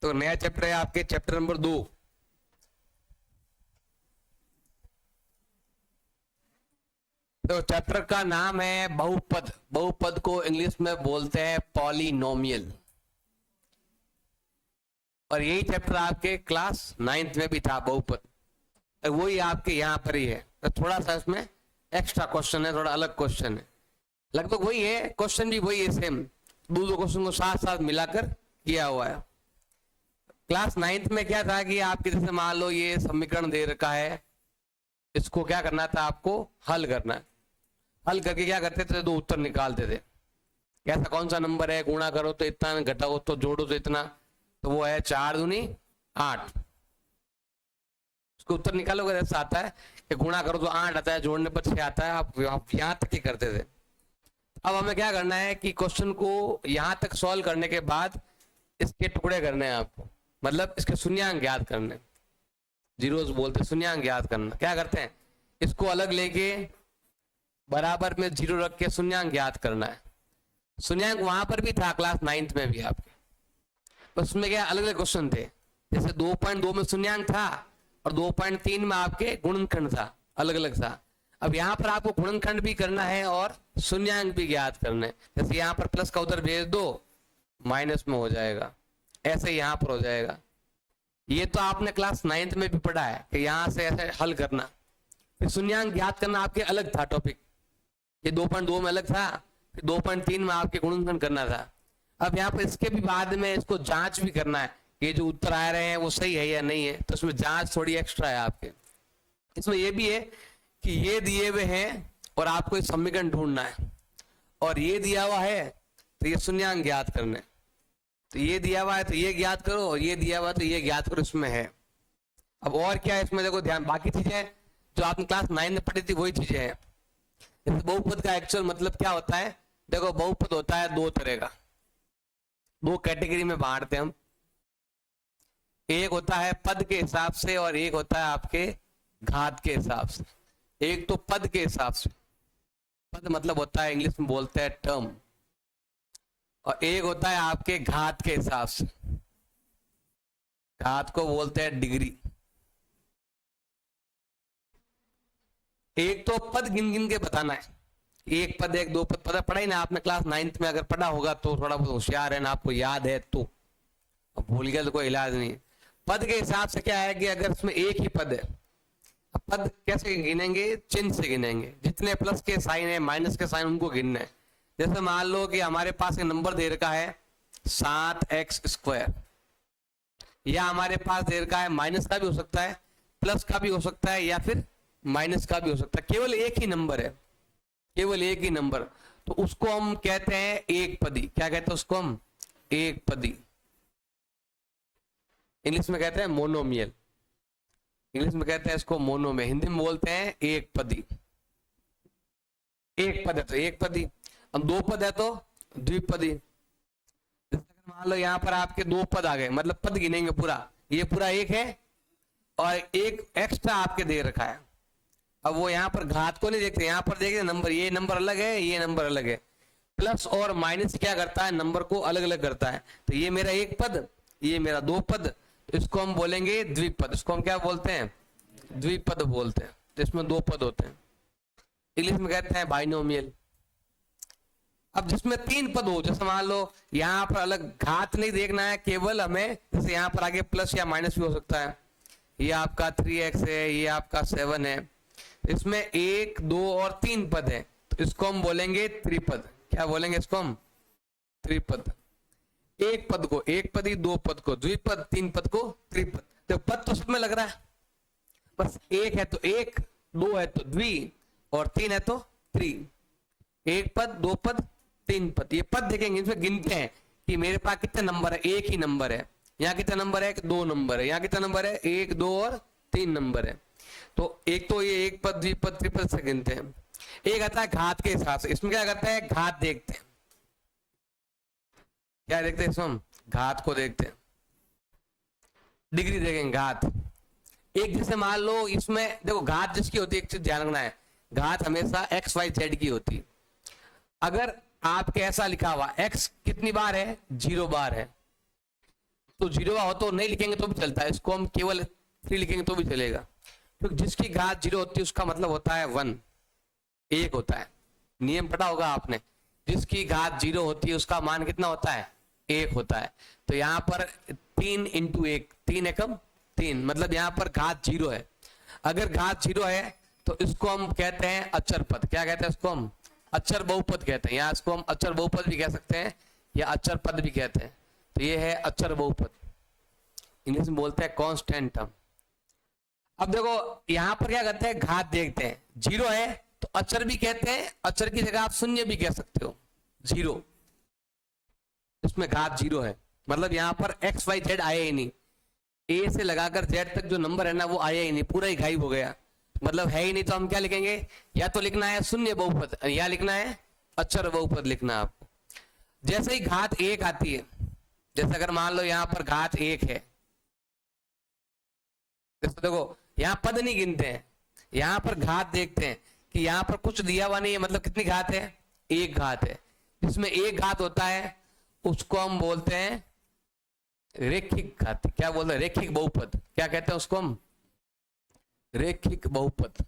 तो नया चैप्टर है आपके चैप्टर नंबर 2। तो चैप्टर का नाम है बहुपद। बहुपद को इंग्लिश में बोलते हैं पॉलिनोमियल। और यही चैप्टर आपके क्लास 9th में भी था, बहुपद। वही आपके यहाँ पर ही है। तो थोड़ा सा इसमें एक्स्ट्रा क्वेश्चन है, थोड़ा अलग क्वेश्चन है। लगभग वही है, क्वेश्चन भी वही है, सेम। दो क्वेश्चन को साथ साथ मिलाकर किया हुआ है। क्लास 9th में क्या था कि आपके जैसे मान लो ये समीकरण दे रखा है, इसको क्या करना था, आपको हल करना है। हल करके क्या करते थे, दो उत्तर निकालते थे। कैसा कौन सा नंबर है, गुणा करो तो इतना, घटाओ तो जोड़ो तो इतना। तो वो है 4 दूनी 8। उसको उत्तर निकालोगे ऐसा आता है कि गुणा करो तो 8 आता है, जोड़ने पर 6 आता है। आप यहाँ तक ही करते थे। अब हमें क्या करना है कि क्वेश्चन को यहाँ तक सॉल्व करने के बाद इसके टुकड़े करने हैं आपको, मतलब इसके शून्यांक ज्ञात करने। जीरोस बोलते, शून्यांक ज्ञात करना। क्या करते हैं, इसको अलग लेके बराबर में 0 रख के शून्यांक ज्ञात करना है। शून्यांक वहां पर भी था क्लास 9th में भी आपके, उसमें क्या अलग अलग क्वेश्चन थे। जैसे 2.2 में शून्यांक था और 2.3 में आपके गुणनखंड था, अलग अलग था। अब यहाँ पर आपको गुणनखंड भी करना है और शून्यांक भी ज्ञात करना है। जैसे यहाँ पर प्लस का उधर भेज दो, माइनस में हो जाएगा, ऐसे यहाँ पर हो जाएगा। ये तो आपने क्लास 9th में भी पढ़ा है कि यहाँ से ऐसे हल करना। फिर शून्यांक ज्ञात करना आपके अलग था टॉपिक। ये 2.2 में अलग था, फिर 2.3 में आपके गुणनखंड करना था। अब यहाँ पर इसके भी बाद में इसको जांच भी करना है, ये जो उत्तर आ रहे हैं वो सही है या नहीं है। तो उसमें जांच थोड़ी एक्स्ट्रा है आपके। इसमें ये भी है कि ये दिए हुए हैं और आपको इस समीकरण ढूंढना है, और ये दिया हुआ है तो ये शून्यांक ज्ञात करने। तो ये दिया हुआ है तो ये ज्ञात करो, और ये दिया हुआ है तो ये ज्ञात करो, इसमें है। अब और क्या है इसमें, देखो ध्यान, बाकी चीजें जो आपने क्लास 9 में पढ़ी थी वही चीजें हैं। जैसे बहुपद का एक्चुअल मतलब क्या होता है, देखो बहुपद होता है दो तरह का, दो कैटेगरी में बांटते हैं हम। एक होता है पद के हिसाब से और एक होता है आपके घात के हिसाब से। एक तो पद के हिसाब से, पद मतलब होता है इंग्लिश में बोलते हैं टर्म, और एक होता है आपके घात के हिसाब से। घात को बोलते हैं डिग्री। एक तो पद गिन गिन के बताना है, एक पद एक दो पद, पता पढ़ा ही ना आपने क्लास 9th में, अगर पढ़ा होगा तो थोड़ा बहुत होशियार है ना, आपको याद है तो। अब भूल गया तो कोई इलाज नहीं है। पद के हिसाब से क्या है कि अगर इसमें एक ही पद है, अब पद कैसे गिनेंगे, चिन्ह से गिनेंगे। जितने प्लस के साइन है, माइनस के साइन, उनको गिनना है। जैसे मान लो कि हमारे पास एक नंबर दे रखा है 7x², या हमारे पास दे रखा है माइनस का भी हो सकता है, प्लस का भी हो सकता है, या फिर माइनस का भी हो सकता है। केवल एक ही नंबर है, केवल एक ही नंबर, तो उसको हम कहते हैं एक पदी। क्या कहते हैं उसको हम, एक पदी। इंग्लिश में कहते हैं मोनोमियल, इंग्लिश में कहते हैं इसको मोनो, में हिंदी में बोलते हैं एक पदी। एक पद है तो एक पदी, अब दो पद है तो द्विपदी। मान लो यहाँ पर आपके दो पद आ गए, मतलब पद गिनेंगे पूरा, ये पूरा एक है और एक एक्स्ट्रा आपके दे रखा है। अब वो यहाँ पर घात को नहीं देखते, यहाँ पर देखते नंबर, ये नंबर अलग है, ये नंबर अलग है। प्लस और माइनस क्या करता है, नंबर को अलग अलग करता है। तो ये मेरा एक पद, ये मेरा दो पद, तो इसको हम बोलेंगे द्विपद। इसको हम क्या बोलते हैं, द्विपद बोलते हैं। तो इसमें दो पद होते हैं, इंग्लिश में कहते हैं बाइनोमियल। अब जिसमें तीन पद हो, जैसे मान लो यहाँ पर अलग घात नहीं देखना है, केवल हमें जैसे यहाँ पर आगे प्लस या माइनस भी हो सकता है। ये आपका 3x है, ये आपका 7 है। इसमें 1, 2 और 3 पद है, तो इसको हम बोलेंगे त्रिपद। क्या बोलेंगे इसको हम, त्रिपद। एक पद को एक पदी, दो पद को द्विपद, तीन पद को त्रिपद। तो पद तो सब में लग रहा है, बस एक है तो एक, दो है तो द्वि, और तीन है तो त्रि। एक पद, दो पद, तीन पद। ये पद देखेंगे, इसमें गिनते हैं कि मेरे पास कितने नंबर है, एक ही नंबर है। यहाँ कितना नंबर है, दो नंबर है। यहाँ कितना नंबर है, एक, दो और तीन नंबर है। तो एक तो ये एक पद, द्विपद, त्रिपद से गिनते हैं। एक आता है घात के हिसाब से, इसमें क्या करते हैं, घात देखते हैं। क्या देखते हैं इसमें हम, घात को देखते हैं, डिग्री देखेंगे, घात। एक जैसे मान लो इसमें देखो घात जिसकी होती है, एक चीज ध्यान रखना है, घात हमेशा XYZ की होती है। अगर आपके ऐसा लिखा हुआ x कितनी बार है, 0 बार है, तो 0 हो तो नहीं लिखेंगे तो भी चलता है, इसको हम केवल 3 लिखेंगे तो भी चलेगा, क्योंकि जिसकी घात 0 होती है उसका मतलब होता है 1, 1 होता है। नियम पढ़ा होगा आपने, जिसकी घात 0 होती है उसका मान कितना होता है, 1 होता है। तो यहाँ पर 3 इंटू 1, 3 एकम 3, मतलब यहाँ पर घात 0 है। अगर घात 0 है तो इसको हम कहते हैं अचर पद। क्या कहते हैं इसको हम, अचर बहुपद कहते हैं, या इसको हम अचर बहुपद भी कह सकते हैं या अचर पद भी कहते हैं। तो ये है अचर बहुपद, इंग्लिश में बोलते हैं कांस्टेंट टर्म। अब देखो यहां पर क्या करते हैं, घात देखते हैं, 0 है तो अचर भी कहते हैं, अचर की जगह आप शून्य भी कह सकते हो, 0, इसमें घात 0 है, मतलब यहां पर एक्स वाई जेड आया ही नहीं, ए से लगाकर जेड तक जो नंबर है ना वो आया ही नहीं, पूरा ही गायब हो गया, मतलब है ही नहीं। तो हम क्या लिखेंगे, या तो लिखना है शून्य बहुपद या लिखना है अचर बहुपद लिखना है आपको। जैसे ही घात 1 आती है, जैसे अगर मान लो यहां पर घात 1 है, जैसे देखो यहां पद नहीं गिनते हैं, यहां पर घात देखते हैं कि यहां पर कुछ दिया हुआ नहीं है, मतलब कितनी घात है, 1 घात है। जिसमें 1 घात होता है उसको हम बोलते हैं रेखिक घात। क्या बोलते हैं, रेखिक बहुपद। क्या कहते हैं उसको हम, रेखिक बहुपद।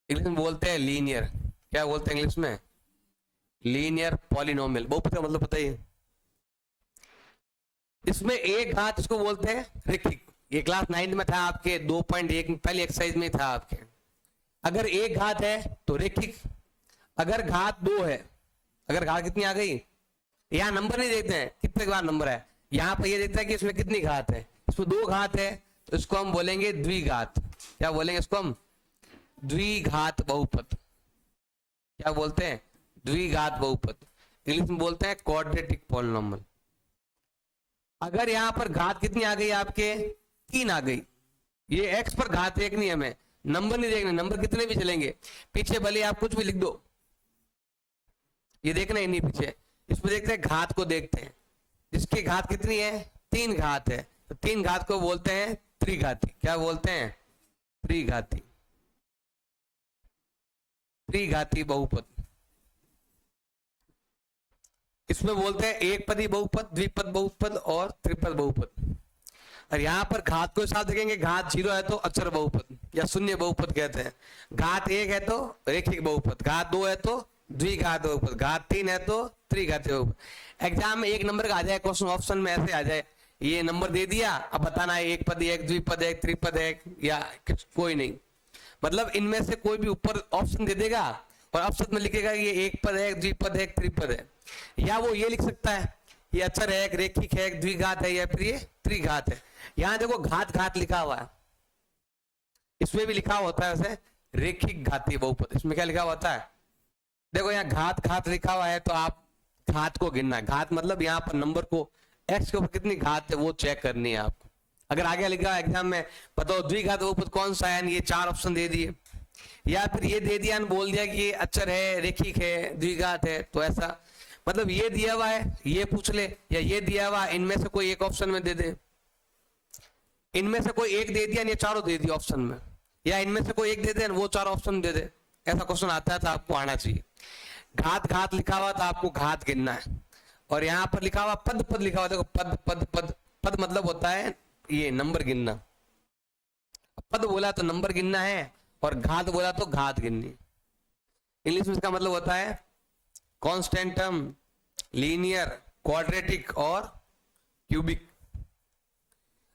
इंग्लिश में बोलते हैं लीनियर, क्या बोलते हैं इंग्लिश में, लीनियर पॉलिनोमियल। बहुपद का मतलब पता ही है। इसमें 1 घात इसको बोलते हैं रेखिक। ये क्लास 9 में था आपके, 2.1 में पहले एक्सरसाइज में था आपके। अगर 1 घात है तो रेखिक, अगर घात 2 है, अगर घात कितनी आ गई, यहाँ नंबर नहीं देखते हैं कितने बार नंबर है, यहाँ पर ये देखते हैं कि इसमें कितनी घात है, इसमें 2 घात है तो इसको हम बोलेंगे द्विघात। क्या बोलेंगे इसको हम, द्विघात बहुपद। क्या बोलते हैं, द्विघात बहुपद। इंग्लिश में बोलते हैं क्वाड्रेटिक पॉलिनोमियल। अगर यहाँ पर घात कितनी आ गई आपके, 3 आ गई, ये एक्स पर घात 1 नहीं, हमें नंबर नहीं देखना, नंबर कितने भी चलेंगे, पीछे भले आप कुछ भी लिख दो, ये देखना ही नहीं पीछे, इसमें देखते हैं घात को देखते हैं, जिसकी घात कितनी है, 3 घात है, तो 3 घात को बोलते हैं त्रिघाती। क्या बोलते हैं, त्रिघाती, त्रिघाती बहुपद। इसमें बोलते हैं एक पदी बहुपद, द्विपद बहुपद और त्रिपद बहुपद। और यहाँ पर घात को साथ देखेंगे, घात 0 है तो अचर बहुपद या शून्य बहुपद कहते हैं, घात 1 है तो रेखिक बहुपद, घात 2 है तो द्विघात बहुपद, घात 3 है तो त्रिघाती बहुपद। एग्जाम में 1 नंबर का आ जाए क्वेश्चन, ऑप्शन में ऐसे आ जाए, ये नंबर दे दिया, अब बताना है एक पद है, एक द्विपद है, एक त्रिपद है, या कोई नहीं, मतलब इनमें से कोई भी ऊपर ऑप्शन दे देगा और ऑप्शन में लिखेगा ये एक पद है, एक द्विपद है, एक त्रिपद है, या वो ये लिख सकता है ये अचर है, एक रेखिक है, एक द्विघात है, या फिर ये त्रिघात है। यहां देखो घात घात लिखा हुआ है, इसमें भी लिखा होता है वैसे रेखिक घाती बहुपद। इसमें क्या लिखा होता है, देखो यहाँ घात घात लिखा हुआ है तो आप घात को गिनना है, घात मतलब यहाँ पर नंबर को, एक्स के ऊपर कितनी घात है वो चेक करनी है आपको। अगर आगे लिखा एग्जाम में बताओ द्विघात बहुपद कौन सा है, ये 4 ऑप्शन दे दिए, या फिर ये दे दिया बोल दिया कि ये अचर है, रेखिक है, द्विघात है, तो ऐसा मतलब ये दिया हुआ है ये पूछ ले, या ये दिया हुआ इनमें से कोई एक ऑप्शन में दे दे, इनमें से कोई एक दे दिया, ये चारों दे दिया ऑप्शन में, या इनमें से कोई एक दे दे वो 4 ऑप्शन दे दे, ऐसा क्वेश्चन आता है तो आपको आना चाहिए। घात घात लिखा हुआ तो आपको घात गिनना है, और यहाँ पर लिखा हुआ पद पद लिखा हुआ, देखो पद पद पद पद मतलब होता है ये नंबर गिनना, पद बोला तो नंबर गिनना है और घात बोला तो घात गिननी। इंग्लिश में इसका मतलब होता है कांस्टेंट टर्म, लीनियर, क्वाड्रेटिक और क्यूबिक।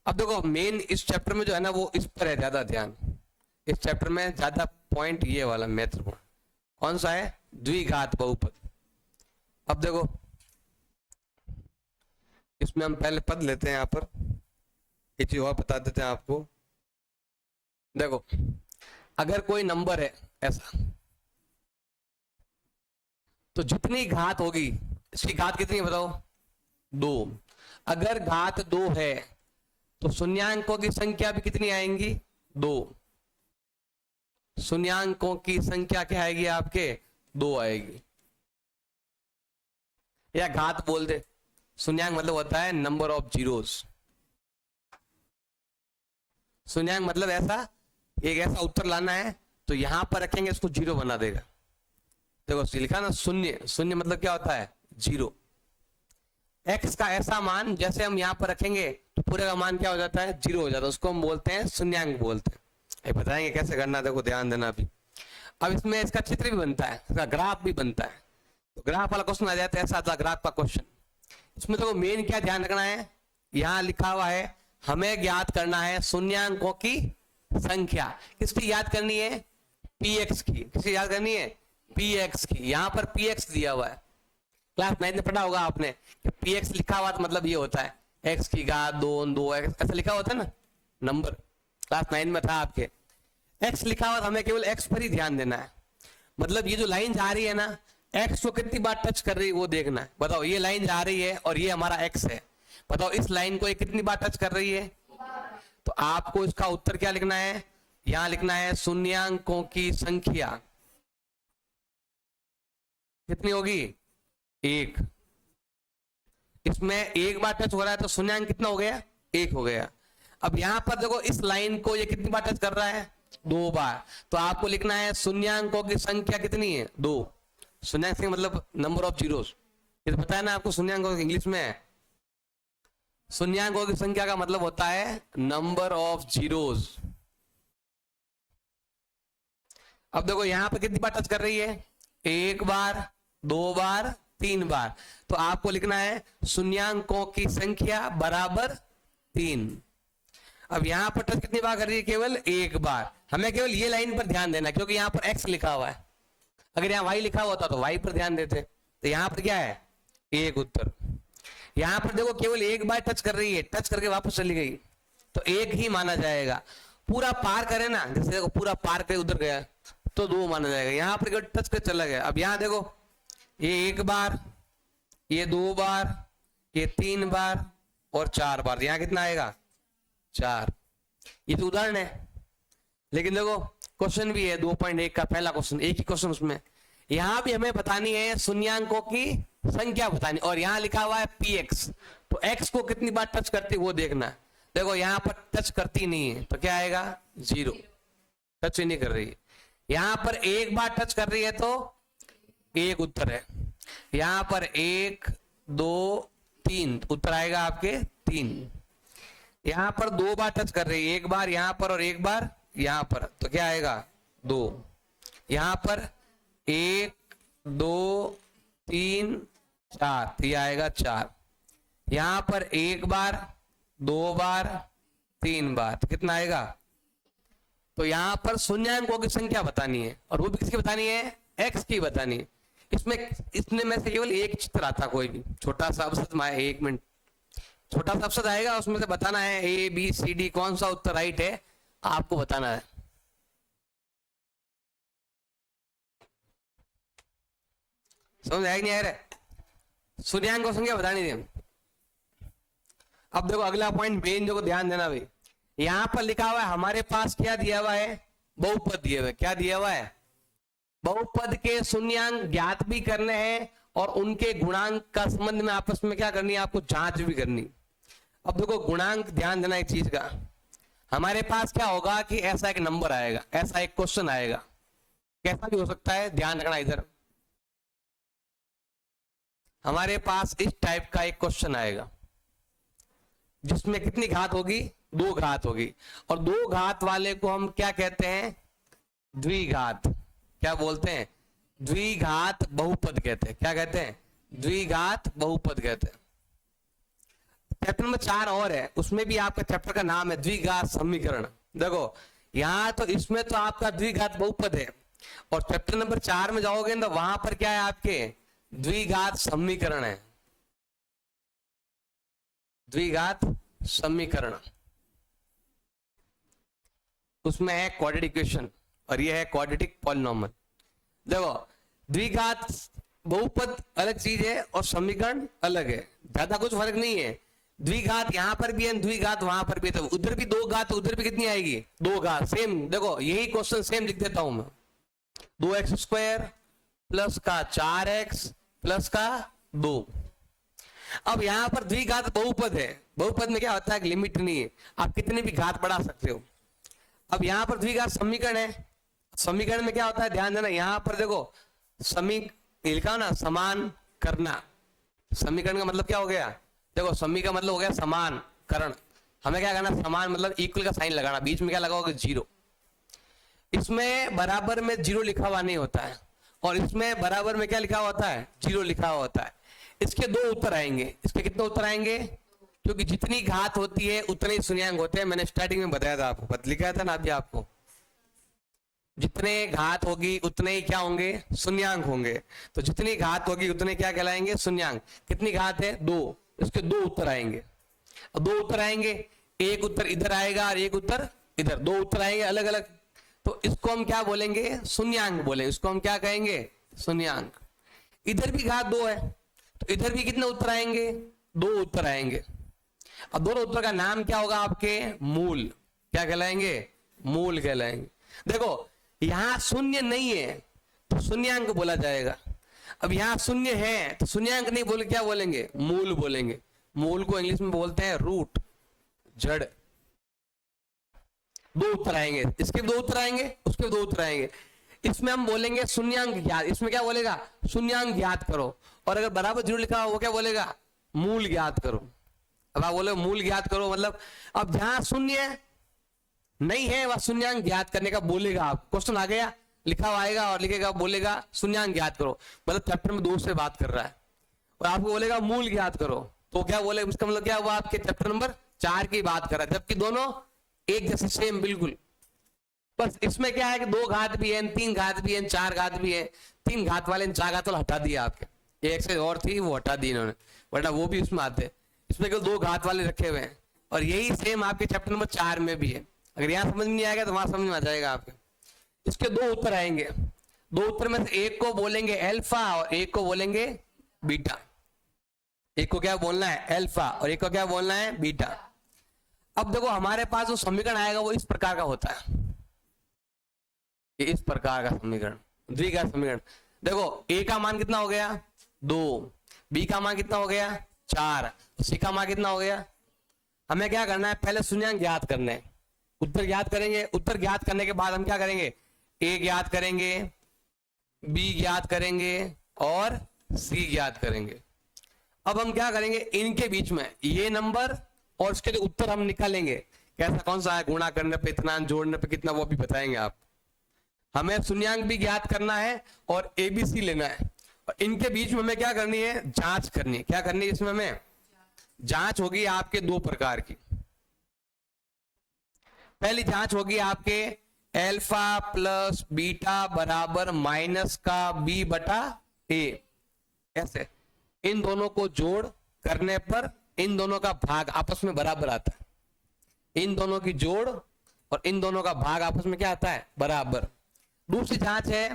अब देखो मेन इस चैप्टर में जो है ना वो इस पर है ज्यादा ध्यान, इस चैप्टर में ज्यादा पॉइंट ये वाला महत्वपूर्ण कौन सा है, द्विघात बहुपद। अब देखो इसमें हम पहले पद लेते हैं, यहाँ पर एक चीज और बता देते हैं आपको। देखो अगर कोई नंबर है ऐसा, तो जितनी घात होगी, इसकी घात कितनी है बताओ, 2। अगर घात 2 है तो शून्यांकों की संख्या भी कितनी आएंगी, 2। शून्यांकों की संख्या क्या आएगी आपके, 2 आएगी। या घात बोल दे, शून्यांक मतलब होता है नंबर ऑफ जीरोस। शून्यांक मतलब ऐसा एक ऐसा उत्तर लाना है तो यहां पर रखेंगे इसको 0 बना देगा। देखो लिखा ना शून्य, शून्य मतलब क्या होता है 0। x का ऐसा मान जैसे हम यहाँ पर रखेंगे तो पूरे का मान क्या हो जाता है, 0 हो जाता है, उसको हम बोलते हैं शून्यांक बोलते हैं। ये बताएंगे कैसे करना, देखो ध्यान देना अभी। अब इसमें इसका चित्र भी बनता है, इसका ग्राफ भी बनता है, तो ग्राफ वाला क्वेश्चन आ जाता है, ऐसा आता है ग्राफ का क्वेश्चन। इसमें देखो मेन क्या ध्यान रखना है, यहाँ लिखा हुआ है हमें ज्ञात करना है शून्यांकों की संख्या। किसकी याद करनी है, px की। किसकी याद करनी है, px की। यहाँ पर px दिया हुआ है, क्लास 9 में पढ़ा होगा आपने कि px लिखा हुआ तो मतलब ये होता है x की घात 2 ऐसा लिखा होता है ना नंबर, क्लास 9 में था आपके। x लिखा हुआ, हमें केवल x पर ही ध्यान देना है। मतलब ये जो लाइन जा रही है ना, x को कितनी बार टच कर रही है वो देखना है। बताओ ये लाइन जा रही है और ये हमारा x है, बताओ इस लाइन को ये कितनी बार टच कर रही है। तो आपको इसका उत्तर क्या लिखना है, यहां लिखना है शून्यांकों की संख्या कितनी होगी, 1। इसमें एक बार टच हो रहा है तो शून्यांक कितना हो गया, 1 हो गया। अब यहां पर देखो इस लाइन को ये कितनी बार टच कर रहा है, 2 बार। तो आपको लिखना है शून्यांकों की संख्या कितनी है, 2। शून्यांक से मतलब नंबर ऑफ जीरोस, ये तो पता है ना आपको, शून्यांकों इंग्लिश में है। शून्यांकों की संख्या का मतलब होता है नंबर ऑफ जीरोस। अब देखो यहां पर कितनी बार टच कर रही है, 1 बार, 2 बार, 3 बार। तो आपको लिखना है शून्यांकों की संख्या बराबर 3। अब यहां पर टच कितनी बार कर रही है, केवल 1 बार। हमें केवल ये लाइन पर ध्यान देना क्योंकि यहां पर x लिखा हुआ है, अगर यहाँ y लिखा होता तो y पर ध्यान देते। तो यहां पर क्या है, 1 उत्तर। यहां पर देखो केवल 1 बार टच कर रही है, टच करके वापस चली गई तो 1 ही माना जाएगा। पूरा पार करे ना, जैसे देखो पूरा पार करे उधर गया तो 2 माना जाएगा। यहां पर टच कर चला गया। अब यहां देखो ये 1 बार, ये 2 बार, ये 3 बार और 4 बार, यहां कितना आएगा, 4। ये तो उदाहरण है, लेकिन देखो क्वेश्चन भी है 2.1 का पहला क्वेश्चन, एक ही क्वेश्चन उसमें। यहां भी हमें बतानी है शून्यांकों की संख्या बतानी, और यहां लिखा हुआ है px, तो x को कितनी बार टच करती है वो देखना। देखो यहां पर टच करती नहीं है तो क्या आएगा, 0, टच ही नहीं कर रही है। यहां पर 1 बार टच कर रही है तो 1 उत्तर है। यहां पर 1, 2, 3 उत्तर आएगा आपके 3। यहां पर 2 बार टच कर रही है, 1 बार यहां पर और 1 बार यहां पर, तो क्या आएगा, 2। यहां पर 1, 2, 3, 4, तो ये आएगा 4। यहां पर 1 बार, 2 बार, 3 बार, तो कितना आएगा। तो यहां पर शून्यांकों की संख्या बतानी है, और वो भी किसकी बतानी है, x की बतानी है। इसमें में से केवल एक चित्र आता, कोई भी छोटा सा अवसद, 1 मिनट, छोटा सा अवसद आएगा, उसमें से बताना है ABCD कौन सा उत्तर राइट है, आपको बताना है। समझ आया नहीं आ रहा, शून्यांकों संख्या बतानी थी। अब देखो अगला पॉइंट मेन जो ध्यान देना भाई, यहां पर लिखा हुआ है हमारे पास क्या दिया हुआ है, बहुपद दिए हुए। क्या दिया हुआ है, बहुपद के शून्यांक ज्ञात भी करने हैं और उनके गुणांक का संबंध में आपस में क्या करनी है, आपको जांच भी करनी। अब देखो गुणांक ध्यान देना एक चीज का, हमारे पास क्या होगा कि ऐसा एक नंबर आएगा, ऐसा एक क्वेश्चन आएगा, कैसा भी हो सकता है, ध्यान रखना। इधर हमारे पास इस टाइप का एक क्वेश्चन आएगा जिसमें कितनी घात होगी, 2 घात होगी, और 2 घात वाले को हम क्या कहते हैं, द्विघात। क्या बोलते हैं, द्विघात बहुपद कहते हैं। क्या कहते हैं, द्विघात बहुपद कहते हैं। चैप्टर नंबर 4 और है, उसमें भी आपका चैप्टर का नाम है द्विघात समीकरण। देखो यहां तो इसमें तो आपका द्विघात बहुपद है, और चैप्टर नंबर 4 में जाओगे तो वहां पर क्या है, आपके द्विघात समीकरण है, द्विघात समीकरण। उसमें है क्वाड्रेटिक इक्वेशन और ये है क्वाड्रेटिक पॉलिनोमियल। देखो द्विघात बहुपद अलग चीज है और समीकरण अलग है, ज्यादा कुछ फर्क नहीं है। द्विघात यहां पर भी है, द्विघात वहां पर भी है, तो उधर भी 2 घात, उधर भी कितनी आएगी, 2 घात। सेम देखो यही क्वेश्चन सेम लिख देता हूं मैं, 2x² प्लस का 4x प्लस का 2। अब यहां पर द्विघात बहुपद है, बहुपद में क्या होता है, लिमिट नहीं है, आप कितने भी घात बढ़ा सकते हो। अब यहां पर द्विघात समीकरण है, समीकरण में क्या होता है, ध्यान देना। यहां पर देखो लिखा ना, समान करना, समीकरण का मतलब क्या हो गया, देखो समी का मतलब हो गया समान करण, हमें क्या करना, समान मतलब इक्वल का साइन लगाना, बीच में क्या लगाओगे, जीरो। इसमें बराबर में जीरो लिखा हुआ नहीं होता है, और इसमें बराबर में क्या लिखा हुआ होता है, जीरो लिखा हुआ होता है। इसके दो उत्तर आएंगे, इसके कितने उत्तर आएंगे, क्योंकि जितनी घात होती है उतने ही शून्यांक होते हैं, मैंने स्टार्टिंग में बताया था आपको, लिखा था ना अभी आपको, जितने घात होगी उतने ही क्या होंगे, शून्यांक होंगे। तो जितनी घात होगी उतने क्या कहलाएंगे, शून्यांक। कितनी घात है, दो, इसके दो उत्तर आएंगे। और दो उत्तर आएंगे, एक उत्तर इधर आएगा और एक उत्तर इधर, दो उत्तर आएंगे अलग अलग। तो इसको हम क्या बोलेंगे, शून्यांक बोलेंगे, इसको हम क्या कहेंगे, शून्यांक। इधर भी घात दो है, तो इधर भी कितने उत्तर आएंगे, दो उत्तर आएंगे। और दोनों उत्तर का नाम क्या होगा आपके, मूल। क्या कहलाएंगे, मूल कहलाएंगे। देखो यहां शून्य नहीं है तो शून्यांक बोला जाएगा, अब यहां शून्य है तो शून्यांक नहीं बोले, क्या बोलेंगे, मूल बोलेंगे। मूल को इंग्लिश में बोलते हैं रूट, जड़। दो उत्तर आएंगे, इसके दो उत्तर आएंगे, उसके दो उत्तर आएंगे। इसमें हम बोलेंगे शून्यांक ज्ञात, इसमें क्या बोलेगा, शून्यांक ज्ञात करो। और अगर बराबर जीरो लिखा हो वो क्या बोलेगा, मूल ज्ञात करो। अब आप बोले मूल ज्ञात करो मतलब, अब जहां शून्य नहीं है वह शून्यांक ज्ञात करने का बोलेगा। आप क्वेश्चन आ गया, लिखा हुआ आएगा और लिखेगा, बोलेगा शून्यांक ज्ञात करो, मतलब चैप्टर में 2 से बात कर रहा है, और आपको बोलेगा मूल ज्ञात करो, तो क्या बोले, उसका मतलब क्या हुआ, आपके चैप्टर नंबर 4 की बात कर रहा है, जबकि दोनों एक जैसे सेम बिल्कुल। बस इसमें क्या है कि 2 घात भी है, 3 घात भी है, 4 घात भी है। 3 घात वाले 4 घात वाले हटा दिया आपके, एक से और थी वो हटा दी इन्होंने, वरना वो भी उसमें आते। इसमें केवल 2 घात वाले रखे हुए हैं, और यही सेम आपके चैप्टर नंबर 4 में भी है। अगर यहां समझ में नहीं आएगा तो वहां समझ में आ जाएगा आपके। इसके 2 उत्तर आएंगे, 2 उत्तर में से एक को बोलेंगे अल्फा और एक को बोलेंगे बीटा। एक को क्या बोलना है, अल्फा, और एक को क्या बोलना है, बीटा। अब देखो हमारे पास जो समीकरण आएगा वो इस प्रकार का होता है, ये इस प्रकार का समीकरण, द्विघात समीकरण। देखो ए का मान कितना हो गया, 2, बी का मान कितना हो गया, 4, सी का मान कितना हो गया। हमें क्या करना है, पहले शून्यांक ज्ञात करने हैं, उत्तर ज्ञात करेंगे। उत्तर ज्ञात करने के बाद हम क्या करेंगे, ए ज्ञात करेंगे, बी ज्ञात करेंगे और सी ज्ञात करेंगे। अब हम क्या करेंगे, इनके बीच में ये नंबर और उसके लिए उत्तर हम निकालेंगे, कैसा कौन सा है, गुणा करने पे इतना, जोड़ने पे कितना, वो भी बताएंगे आप। हमें शून्यांक भी ज्ञात करना है और एबीसी लेना है, और इनके बीच में हमें क्या करनी है, जांच करनी है। क्या करनी है इसमें हमें, जांच होगी आपके 2 प्रकार की। पहली जांच होगी आपके अल्फा प्लस बीटा बराबर माइनस का बी बटा ए, ऐसे इन दोनों को जोड़ करने पर इन दोनों का भाग आपस में बराबर आता है। इन दोनों की जोड़ और इन दोनों का भाग आपस में क्या आता है, बराबर। दूसरी जांच है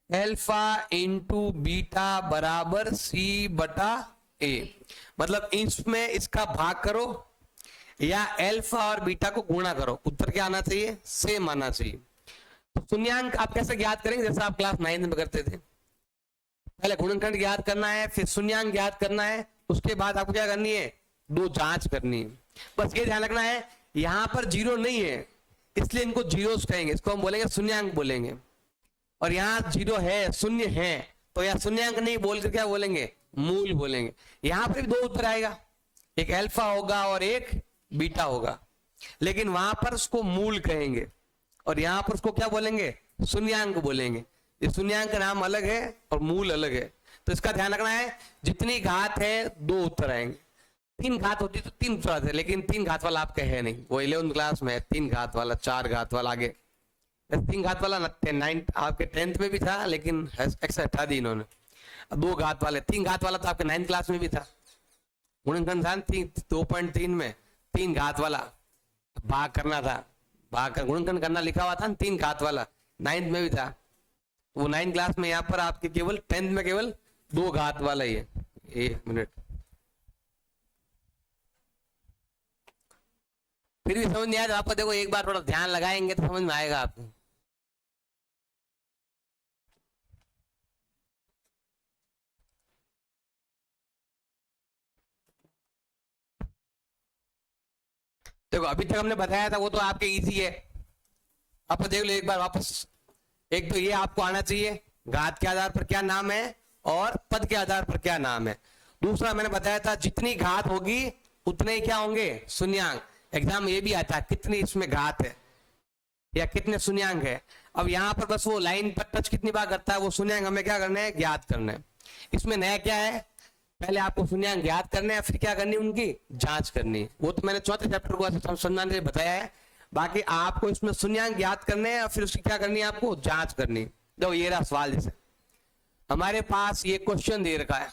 अल्फा इंटू बीटा बराबर सी बटा ए, मतलब इसमें इसका भाग करो या अल्फा और बीटा को गुणा करो, उत्तर क्या आना चाहिए, सेम आना चाहिए। तो शून्यांक आप कैसे ज्ञात करेंगे, जैसे आप क्लास 9 में करते थे, पहले गुणनखंड ज्ञात करना है, फिर शून्यांक ज्ञात करना है, उसके बाद आपको क्या करनी है, 2 जांच करनी है। बस ये ध्यान रखना है, यहां पर जीरो नहीं है इसलिए इनको जीरोस कहेंगे, इसको हम बोलेंगे शून्यांक बोलेंगे। और यहाँ जीरो है, शून्य है, तो यहाँ शून्यांक नहीं बोलकर क्या बोलेंगे, मूल बोलेंगे। यहां पर भी 2 उत्तर आएगा, एक अल्फा होगा और एक बीटा होगा, लेकिन वहां पर उसको मूल कहेंगे और यहां पर उसको क्या बोलेंगे, शून्यांक बोलेंगे। ये शून्यांक का नाम अलग है और मूल अलग है, तो इसका ध्यान रखना है। जितनी घात है 2 उत्तर आएंगे, 3 घात होती तो 3 उत्तर आते, लेकिन 3 घात वाला आपका है नहीं, वो 11th क्लास में है 3 घात वाला, 4 घात वाला आगे। 3 घात वाला 9 आपके 10th में भी था, लेकिन एक्स्ट्रा हटा दी इन्होंने। 2 घात वाले, 3 घात वाला तो आपके 9th क्लास में भी था, गुणनखंड था 2.3 में 3 घात वाला भाग करना था, भाग कर गुणनखंड करना लिखा हुआ था, 3 घात वाला 9th में भी था। वो 9th क्लास में यहाँ पर आपके केवल 10th में केवल 2 घात वाला ही है। 1 मिनट, फिर भी समझ नहीं आया तो आपको देखो एक बार थोड़ा ध्यान लगाएंगे तो समझ में आएगा आपको। देखो अभी तक हमने बताया था वो तो आपके इजी है, आप देख लो एक बार वापस। एक तो ये आपको आना चाहिए घात के आधार पर क्या नाम है और पद के आधार पर क्या नाम है, दूसरा मैंने बताया था जितनी घात होगी उतने ही क्या होंगे शून्यांक। एग्जाम में ये भी आता है कितनी इसमें घात है या कितने शून्यांक है। अब यहाँ पर बस वो लाइन पर टच कितनी बार करता है वो शून्यांक हमें क्या करना है ज्ञात करना है। इसमें नया क्या है, पहले आपको शून्यांक ज्ञात करने हैं फिर क्या करनी है उनकी जांच करनी है। वो तो मैंने चौथे चैप्टर को समझाने से बताया है। बाकी आपको इसमें शून्यांक ज्ञात करने हैं और फिर उसकी क्या करनी है आपको जांच करनी है। देखो ये रहा सवाल, जैसे हमारे पास ये क्वेश्चन दे रखा है,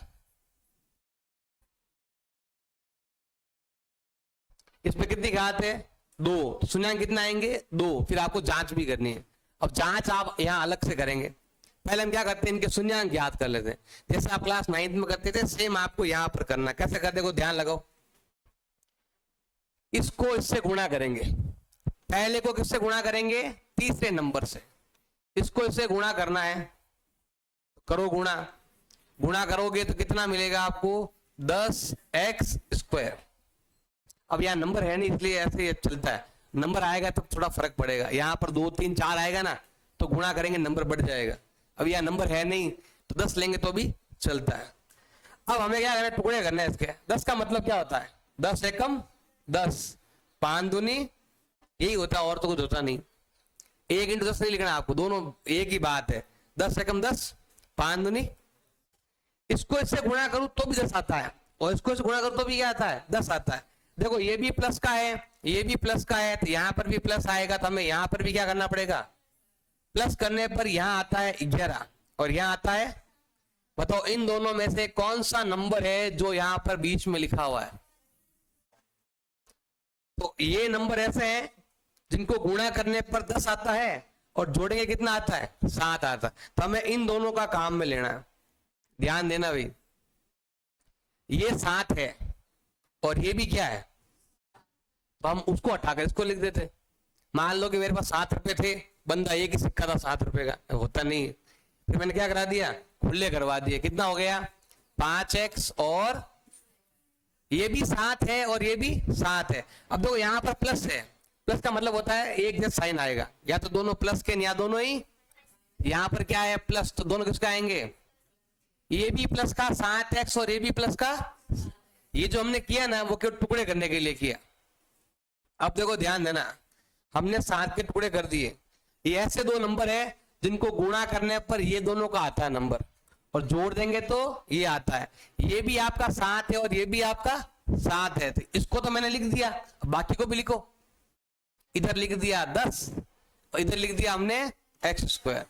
इसमें कितनी घात है 2, तो शून्यांक कितना आएंगे 2, फिर आपको जांच भी करनी है। अब जांच आप यहां अलग से करेंगे, पहले हम क्या करते हैं इनके शून्यांक ज्ञात कर लेते हैं, जैसे आप क्लास 9th में करते थे सेम आपको यहां पर करना। कैसे करते को ध्यान लगाओ, इसको इससे गुणा करेंगे, पहले को किससे गुणा करेंगे तीसरे नंबर से, इसको इससे गुणा करना है, करो गुणा, गुणा करोगे तो कितना मिलेगा आपको 10x²। अब यहाँ नंबर है नहीं इसलिए ऐसे चलता है, नंबर आएगा तो थोड़ा फर्क पड़ेगा। यहाँ पर 2 3 4 आएगा ना तो गुणा करेंगे नंबर बढ़ जाएगा। अब यहाँ नंबर है नहीं तो 10 लेंगे तो भी चलता है। अब हमें क्या करना है टुकड़े करना है इसके। 10 का मतलब क्या होता है 10 एकम 10, 5 दूनी यही होता है और तो कुछ होता नहीं। 1 × 10 नहीं लिखना आपको, दोनों एक ही बात है। 10 एकम 10, 5 दूनी, इसको इससे गुणा करूं तो भी 10 आता है और इसको इससे गुणा करूं तो भी क्या आता है 10 आता है। देखो ये भी प्लस का है ये भी प्लस का है तो यहां पर भी प्लस आएगा, तो हमें यहां पर भी क्या करना पड़ेगा प्लस करने पर यहां आता है 11 और यहां आता है, बताओ इन दोनों में से कौन सा नंबर है जो यहां पर बीच में लिखा हुआ है। तो ये नंबर ऐसे हैं जिनको गुणा करने पर 10 आता है और जोड़ेंगे कितना आता है 7 आता है। तो हमें इन दोनों का काम में लेना है, ध्यान देना भाई। ये 7 है और ये भी क्या है, तो हम उसको हटाकर इसको लिख देते। मान लो कि मेरे पास 7 रुपए थे, बंदा एक ही सिक्का था 7 रुपए का, होता नहीं। फिर मैंने क्या करा दिया खुले करवा दिए, कितना हो गया 5x और ये भी 7 है और ये भी 7 है। अब देखो यहाँ पर प्लस है, प्लस का मतलब होता है एक जैसा साइन आएगा, या तो दोनों प्लस के या दोनों ही, यहाँ पर क्या है प्लस, तो दोनों किसका आएंगे, ये भी प्लस का 7x और ये भी प्लस का। ये जो हमने किया ना वो केवल टुकड़े करने के लिए किया। अब देखो ध्यान देना, हमने 7 के टुकड़े कर दिए। ये ऐसे दो नंबर है जिनको गुणा करने पर ये दोनों का आता है नंबर और जोड़ देंगे तो ये आता है। ये भी आपका 7 है और ये भी आपका 7 है, तो इसको तो मैंने लिख दिया, बाकी को भी लिखो। इधर लिख दिया 10 और इधर लिख दिया हमने x²।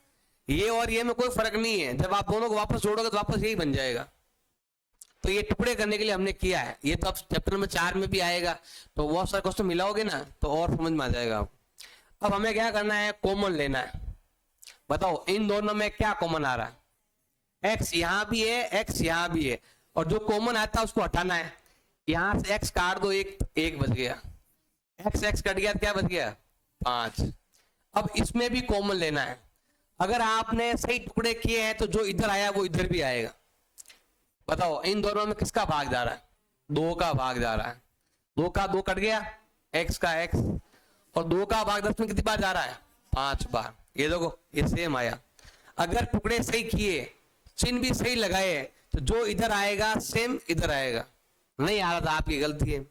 ये और ये में कोई फर्क नहीं है, जब आप दोनों को वापस जोड़ोगे तो वापस यही बन जाएगा। तो ये टुकड़े करने के लिए हमने किया है, ये तो अब चैप्टर नंबर 4 में भी आएगा, तो बहुत सारे क्वेश्चन मिलाओगे ना तो और समझ में आ जाएगा आपको। अब हमें क्या करना है कॉमन लेना है। बताओ इन दोनों में क्या कॉमन आ रहा है, x यहां भी है x यहां भी है, और जो कॉमन आता है उसको हटाना है। यहां से x काट दो, एक बच गया, x कट गया तो क्या बच गया 5। अब इसमें भी कॉमन लेना है। अगर आपने सही टुकड़े किए हैं तो जो इधर आया वो इधर भी आएगा। बताओ इन दोनों में किसका भाग जा रहा है 2 का भाग जा रहा है। 2 का 2 कट गया, x का x, और 2 का भाग 10 में कितनी बार जा रहा है 5 बार। ये देखो ये सेम आया। अगर टुकड़े सही किए, चिन्ह भी सही लगाए तो जो इधर आएगा सेम इधर आएगा। नहीं आ रहा था आपकी गलती है।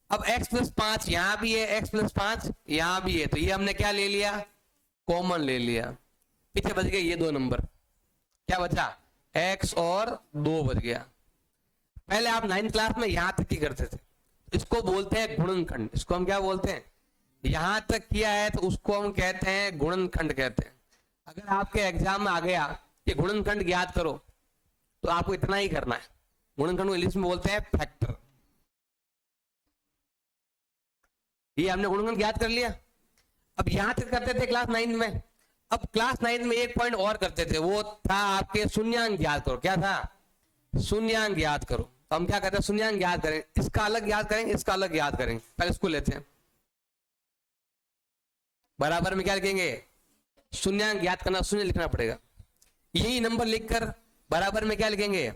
अब x + 5 यहां भी है, x + 5 यहां भी है, तो ये हमने क्या ले लिया कॉमन ले लिया। पीछे बच गए ये 2 नंबर, क्या बचा x और 2 बच गया। पहले आप 9th क्लास में यहां तक ही करते थे, इसको बोलते हैं गुणनखंड। इसको हम क्या बोलते हैं, यहां तक किया है तो उसको हम कहते हैं गुणनखंड कहते हैं। अगर आपके एग्जाम में आ गया कि गुणनखंड ज्ञात करो तो आपको इतना ही करना है। गुणनखंड को इंग्लिश में बोलते हैं फैक्टर। ये हमने गुणनखंड ज्ञात कर लिया। अब यहां तक करते थे क्लास 9 में। अब क्लास 9 में एक पॉइंट और करते थे, वो था आपके शून्यांक ज्ञात करो। क्या था शून्यांक ज्ञात करो। तो हम क्या करते हैं शून्यांक ज्ञात करें, इसका अलग ज्ञात करेंगे इसका अलग ज्ञात करेंगे। पहले इसको लेते हैं, बराबर में क्या लिखेंगे शून्यांक ज्ञात करना, शून्य लिखना पड़ेगा। यही नंबर लिखकर बराबर में क्या लिखेंगे,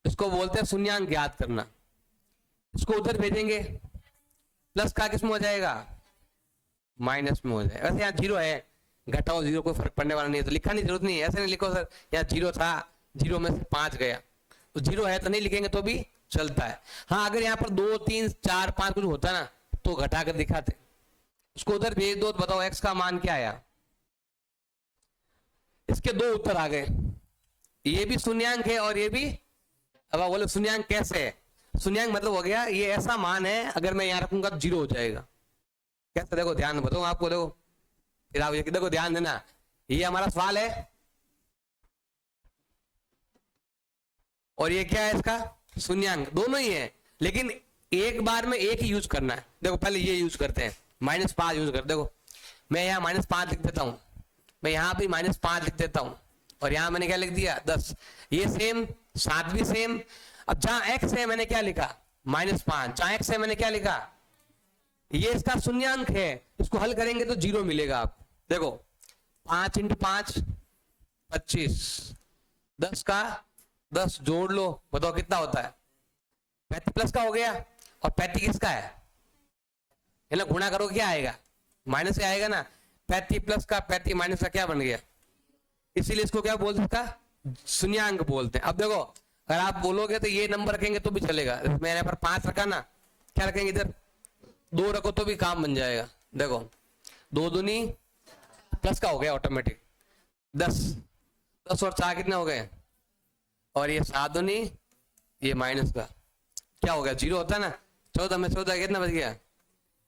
इसको बोलते हैं शून्यांक ज्ञात करना। इसको उधर भेजेंगे, प्लस का किस में हो जाएगा माइनस में हो जाएगा। वैसे यहाँ 0 है, घटाओ 0 कोई फर्क पड़ने वाला नहीं है, तो लिखा नहीं जरूरत नहीं है। ऐसे नहीं लिखो सर यहाँ 0 था 0 में से 5 गया, जीरो है तो नहीं लिखेंगे तो भी चलता है। हाँ अगर यहाँ पर 2 3 4 5 कुछ होता ना तो घटा कर दिखाते। उसको उधर भेज दो तो बताओ एक्स का मान क्या आया। इसके दो उत्तर आ गए, ये भी शून्यांक है और ये भी। अब आप बोले शून्यांक कैसे है? शून्यांक मतलब हो गया ये ऐसा मान है अगर मैं यहाँ रखूंगा तो जीरो हो जाएगा। कैसे? देखो ध्यान बताओ आपको, देखो फिर आप देखो ध्यान देना, ये हमारा सवाल है और ये क्या है इसका शून्यांक, दोनों ही है लेकिन एक बार में एक ही यूज करना है। देखो पहले ये यूज करते हैं, -5 यूज कर। देखो मैं यहाँ -5 लिख देता हूं, मैं यहाँ भी -5 लिख देता हूं और यहाँ मैंने क्या लिख दिया 10। ये सेम, 7 भी सेम। अब जहां x है मैंने क्या लिखा -5, जहां x है मैंने क्या लिखा, ये इसका शून्यांक है, इसको हल करेंगे तो जीरो मिलेगा। आप देखो 5 × 5 25, 10 का 10 जोड़ लो, बताओ कितना होता है? 35 प्लस का हो गया और 35 किसका है? ना गुणा करो क्या आएगा? माइनस से आएगा ना। 35 प्लस का 35 माइनस का क्या बन गया? इसीलिए इसको क्या बोलते हैं? शून्यांक बोलते हैं। अब देखो अगर आप बोलोगे तो ये नंबर रखेंगे तो भी चलेगा। मैंने यहाँ पर 5 रखा ना, क्या रखेंगे इधर 2 रखो तो भी काम बन जाएगा। देखो 2 दूनी प्लस का हो गया ऑटोमेटिक 10, 10 और 4 कितने हो गए? और ये 7 दूनी ये माइनस का क्या हो गया? जीरो होता है ना। 14 में 14 कितना बच गया?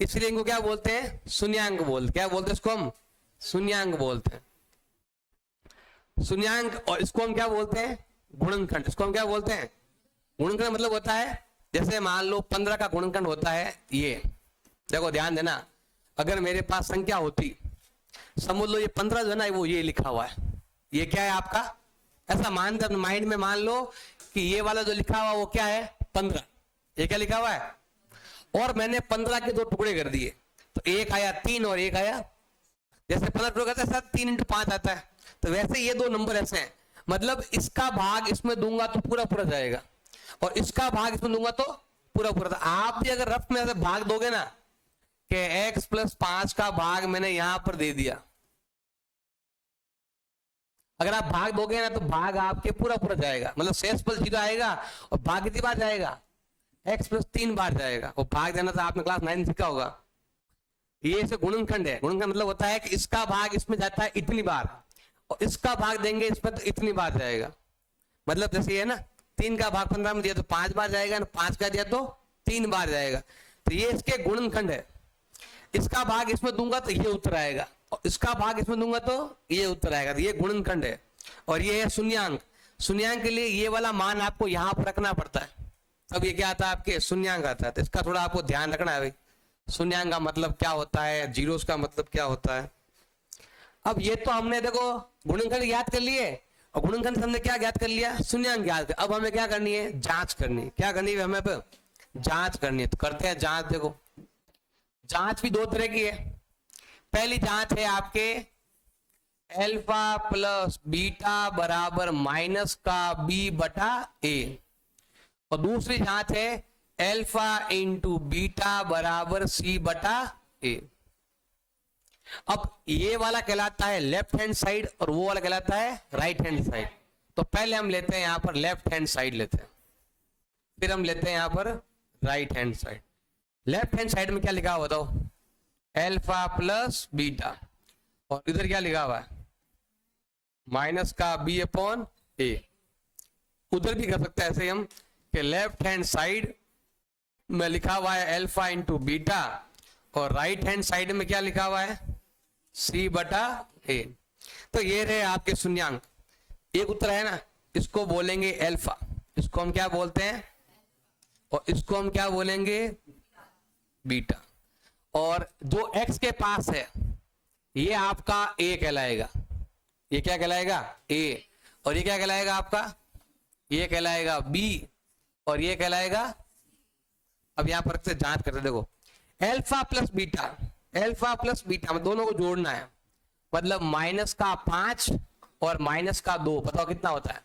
इसलिए इनको क्या बोलते हैं? शून्यांक बोलते। क्या बोलते हैं इसको? हम शून्यांक बोलते हैं, शून्यांक। और इसको हम क्या बोलते हैं? गुणनखंड। इसको हम क्या बोलते हैं? गुणनखंड। मतलब होता है जैसे मान लो 15 का गुणनखंड होता है ये। देखो ध्यान देना, अगर मेरे पास संख्या होती, समझ लो ये 15 जो है ना वो ये लिखा हुआ है, ये क्या है आपका? ऐसा मान दो अपने माइंड में, मान लो कि ये वाला जो लिखा हुआ वो क्या है? 15। ये क्या लिखा हुआ है? और मैंने 15 के 2 टुकड़े कर दिए तो एक आया 3 और एक आया, जैसे 15 टुकड़े करता है 3 × 5 आता है। तो वैसे ये 2 नंबर ऐसे हैं, मतलब इसका भाग इसमें दूंगा तो पूरा पूरा जाएगा और इसका भाग इसमें दूंगा तो पूरा पूरा। आप भी अगर रफ में ऐसे भाग दोगे ना कि x + 5 का भाग मैंने यहां पर दे दिया, अगर आप भाग दोगे ना तो भाग आपके पूरा पूरा जाएगा, मतलब शेषफल 0 आएगा और भाग कितनी बार जाएगा? x + 3 बार जाएगा। और भाग देना तो आपने क्लास 9 में सीखा होगा। ये इसे गुणनखंड है। गुणनखंड मतलब होता है कि इसका भाग इसमें जाता है इतनी बार और इसका भाग देंगे इसमें तो इतनी बार जाएगा। मतलब जैसे ये है ना 3 का भाग 15 में दिया तो 5 बार जाएगा ना, 5 का दिया तो 3 बार जाएगा। तो ये इसके गुणनखंड है। इसका भाग इसमें दूंगा तो ये उत्तर आएगा और इसका भाग इसमें दूंगा तो ये उत्तर आएगा। तो ये गुणनखंड है और ये है शून्यांक। शून्यांक के लिए ये वाला मान आपको यहां पर रखना पड़ता है, तब ये क्या आता है? आपके शून्यांक आता है। तो इसका थोड़ा आपको ध्यान रखना है भाई, शून्यांक का मतलब क्या होता है, जीरोस का मतलब क्या होता है। अब ये तो हमने देखो गुणनखंड याद कर लिए और गुणनखंड से हमने क्या ज्ञात कर लिया? शून्यांक याद कर। अब हमें क्या करनी है? जांच करनी है। क्या करनी है हमें? जांच करनी है। तो करते हैं जांच। देखो जांच भी 2 तरह की है। पहली जांच है आपके α + β बराबर माइनस का b/a और दूसरी जांच है α × β बराबर c/a। अब ये वाला कहलाता है लेफ्ट हैंड साइड और वो वाला कहलाता है राइट हैंड साइड। तो पहले हम लेते हैं यहां पर लेफ्ट हैंड साइड लेते हैं, फिर हम लेते हैं यहां पर right hand side. Left hand side में क्या लिखा हुआ बताओ? α + β और इधर क्या लिखा हुआ है? माइनस का b/a। उधर भी कर सकते हैं ऐसे हम कि लेफ्ट हैंड साइड में लिखा हुआ है α × β और राइट हैंड साइड में क्या लिखा हुआ है? c/a। तो ये रहे आपके शून्यांक। एक उत्तर है ना, इसको बोलेंगे अल्फा, इसको हम क्या बोलते हैं? और इसको हम क्या बोलेंगे? बीटा। और जो x के पास है ये आपका a कहलाएगा। ये क्या कहलाएगा? a। और ये क्या कहलाएगा आपका? ये कहलाएगा b और ये कहलाएगा। अब यहां पर से जांच करते देखो, अल्फा प्लस बीटा में दोनों को जोड़ना है, मतलब -5 और -2, बताओ कितना होता है?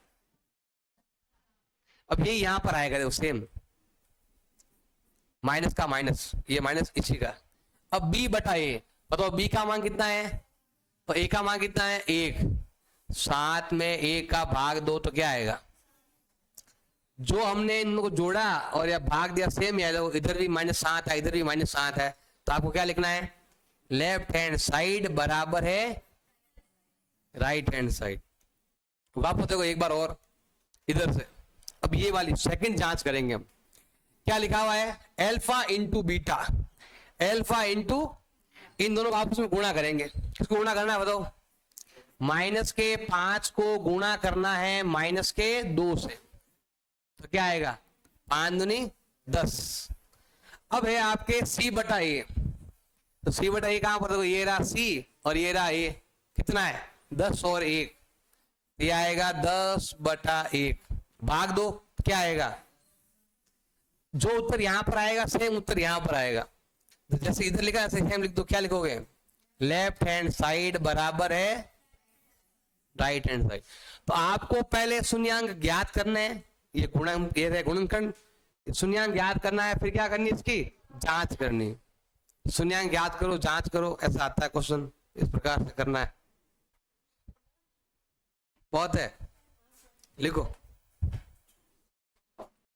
अब ये यहां पर आएगा देखो सेम, माइनस का माइनस, ये माइनस इसी का। अब b/a, बताओ b का मान कितना है? तो a का मान कितना है? 1। 7 में a का भाग 2 तो क्या आएगा? जो हमने इन लोगों को जोड़ा और या भाग दिया सेम है, इधर भी -7 है, इधर भी -7 है, तो आपको क्या लिखना है, लेफ्ट हैंड साइड बराबर है राइट हैंड साइड। वापस देखो एक बार और इधर से, अब ये वाली सेकंड जांच करेंगे हम। क्या लिखा हुआ है, alpha into beta, alpha into, इन दोनों को आपस में गुणा करेंगे। किसको गुणा करना है बताओ, -5 को गुणा करना है -2 से, तो क्या आएगा 5 दूनी 10। अब है आपके C बटा ए, तो C बटा ए कहां पर, देखो ये रहा C और ये रहा ए, कितना है 10 और 1, ये आएगा 10 बटा 1, भाग दो, क्या आएगा, जो उत्तर यहां पर आएगा सेम उत्तर यहां पर आएगा। तो जैसे इधर लिखा है सेम लिख दो, क्या लिखोगे, लेफ्ट हैंड साइड बराबर है राइट हैंड साइड। तो आपको पहले शून्यांक ज्ञात करना है, ये गुणनखंड शून्यांक ज्ञात करना है, फिर क्या करनी है, इसकी जांच करनी, शून्यांक ज्ञात करो जांच करो, ऐसा आता है क्वेश्चन, इस प्रकार से करना है। बहुत है, लिखो।